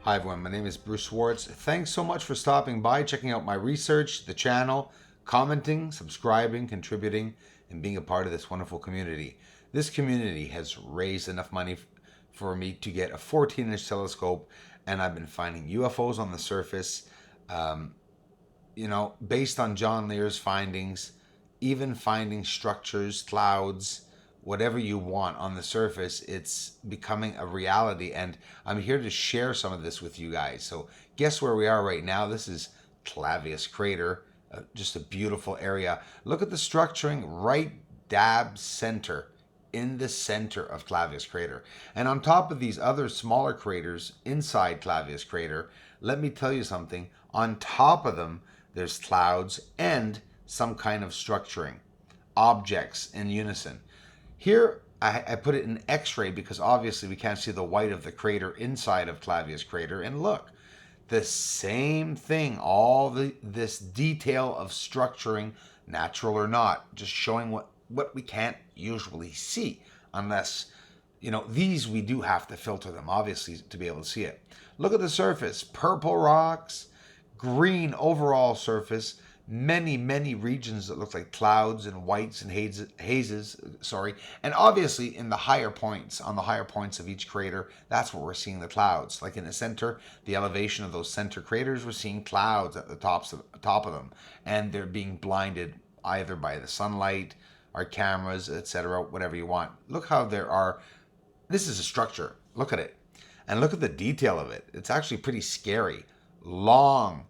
Hi everyone, my name is Bruce Schwartz. Thanks so much for stopping by, checking out my research, the channel, commenting, subscribing, contributing, and being a part of this wonderful community. This community has raised enough money for me to get a 14-inch telescope, and I've been finding UFOs on the surface, based on John Lear's findings, even finding structures, clouds, whatever you want on the surface. It's becoming a reality, and I'm here to share some of this with you guys. So guess where we are right now? This is Clavius Crater, just a beautiful area. Look at the structuring right dab center, in the center of Clavius Crater. And on top of these other smaller craters inside Clavius Crater, let me tell you something. On top of them, there's clouds and some kind of structuring, objects in unison. Here, I put it in X-ray because obviously we can't see the white of the crater inside of Clavius Crater. And look, the same thing, this detail of structuring, natural or not, just showing what we can't usually see unless, these we do have to filter them, obviously, to be able to see it. Look at the surface, purple rocks, green overall surface, many regions that look like clouds and whites and hazes, and obviously in the higher points, on the higher points of each crater, that's where we're seeing the clouds. Like in the center, the elevation of those center craters, we're seeing clouds at the top of them, and they're being blinded either by the sunlight, our cameras, etc., whatever you want. Look how this is a structure, look at it, and look at the detail of it. It's actually pretty scary. Long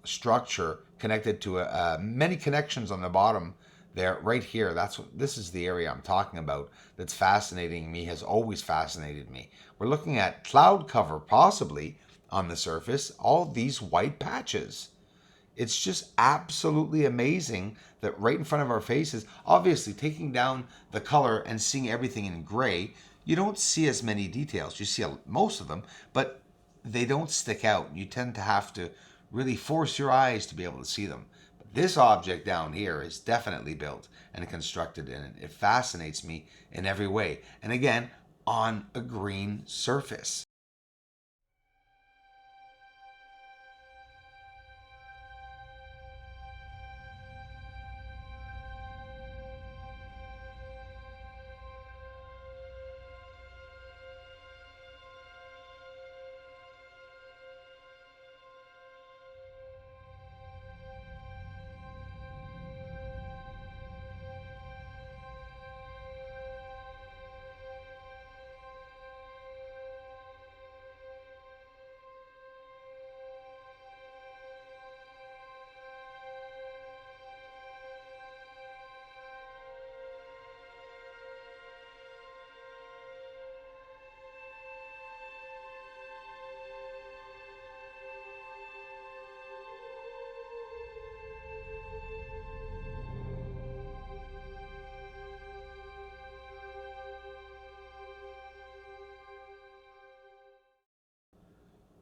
structure connected to many connections on the bottom there, right here. This is the area I'm talking about. That's fascinating me, has always fascinated me. We're looking at cloud cover, possibly on the surface. All these white patches. It's just absolutely amazing that right in front of our faces, obviously taking down the color and seeing everything in gray, you don't see as many details. You see most of them, but they don't stick out. You tend to have to really force your eyes to be able to see them. But this object down here is definitely built and constructed, and it fascinates me in every way. And again, on a green surface.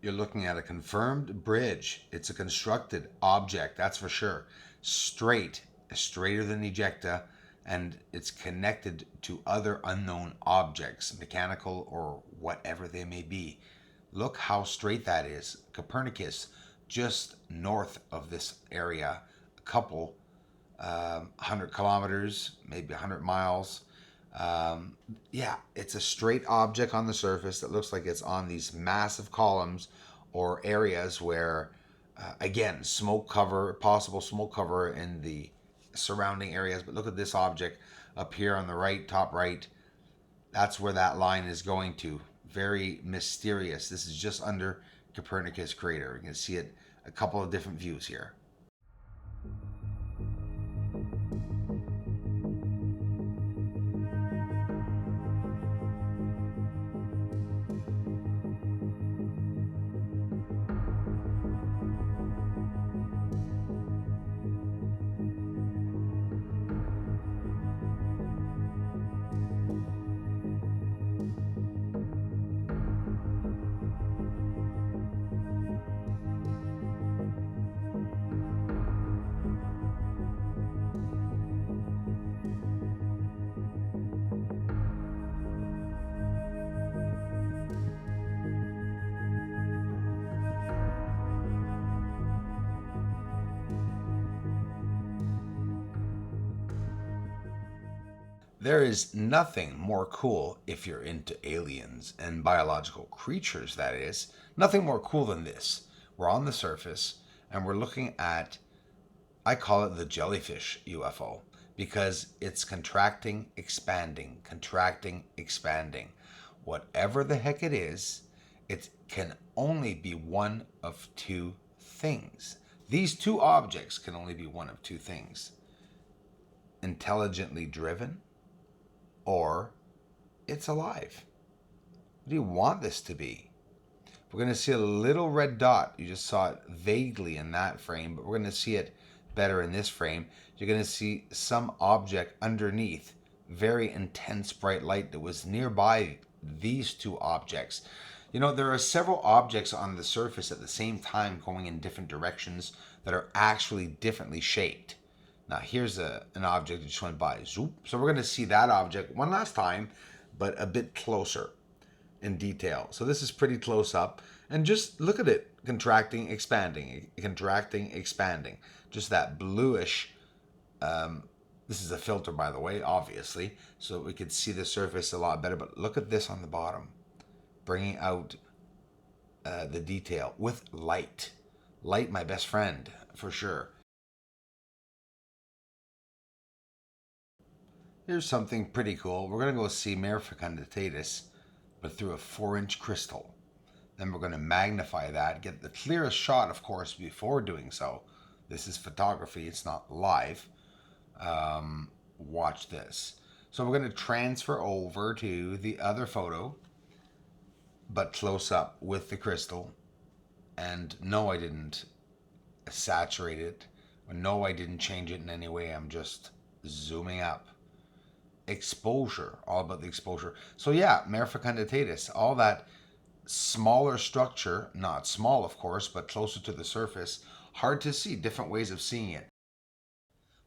You're looking at a confirmed bridge. It's a constructed object, that's for sure. Straighter than ejecta, and it's connected to other unknown objects, mechanical or whatever they may be. Look how straight that is. Copernicus, just north of this area, a couple 100 kilometers, maybe 100 miles. Yeah, it's a straight object on the surface that looks like it's on these massive columns or areas where, again, possible smoke cover in the surrounding areas. But look at this object up here on the right, top right. That's where that line is going to. Very mysterious. This is just under Copernicus crater. You can see it a couple of different views here. There is nothing more cool if you're into aliens and biological creatures, that is. Nothing more cool than this. We're on the surface and we're looking at, I call it the jellyfish UFO because it's contracting, expanding, contracting, expanding. Whatever the heck it is, it can only be one of two things. These two objects can only be one of two things: intelligently driven, or it's alive. What do you want this to be? We're going to see a little red dot. You just saw it vaguely in that frame, but we're going to see it better in this frame. You're going to see some object underneath, very intense bright light that was nearby these two objects. You know, there are several objects on the surface at the same time going in different directions that are actually differently shaped. Now here's an object that just went by. Zoop. So we're going to see that object one last time, but a bit closer in detail. So this is pretty close up. And just look at it contracting, expanding, contracting, expanding. Just that bluish. This is a filter, by the way, obviously, so we could see the surface a lot better. But look at this on the bottom, bringing out the detail with light. Light, my best friend, for sure. Here's something pretty cool. We're going to go see Mare fecunditatis, but through a 4-inch crystal. Then we're going to magnify that, get the clearest shot, of course, before doing so. This is photography, it's not live. Watch this. So we're going to transfer over to the other photo, but close up with the crystal. And no, I didn't saturate it. No, I didn't change it in any way. I'm just zooming up. Exposure, all about the exposure. So yeah, Mare fecunditatis, all that smaller structure, not small of course, but closer to the surface, hard to see, different ways of seeing it.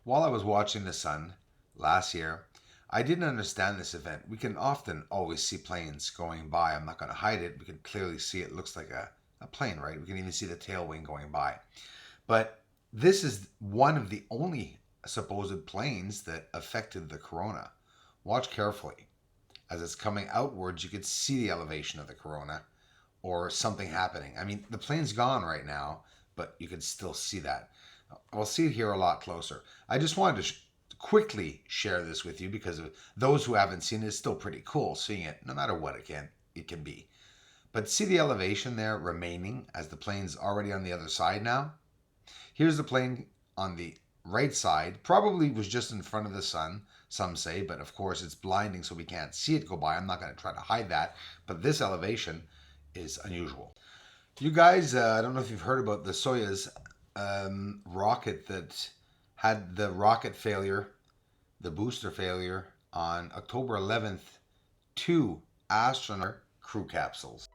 While I was watching the sun last year, I didn't understand this event. We can often always see planes going by. I'm not going to hide it. We can clearly see it looks like a plane, right? We can even see the tail wing going by. But this is one of the only supposed planes that affected the corona. Watch carefully. As it's coming outwards, you could see the elevation of the corona or something happening. I mean, the plane's gone right now, but you can still see that. I'll see it here a lot closer. I just wanted to quickly share this with you because of those who haven't seen it, it's still pretty cool seeing it, no matter what it can be. But see the elevation there remaining as the plane's already on the other side now? Here's the plane on the right side, probably was just in front of the sun, some say, but of course it's blinding so we can't see it go by. I'm not going to try to hide that, but this elevation is unusual. You guys, I don't know if you've heard about the Soyuz rocket that had the rocket failure, the booster failure on October 11th, 2 astronaut crew capsules.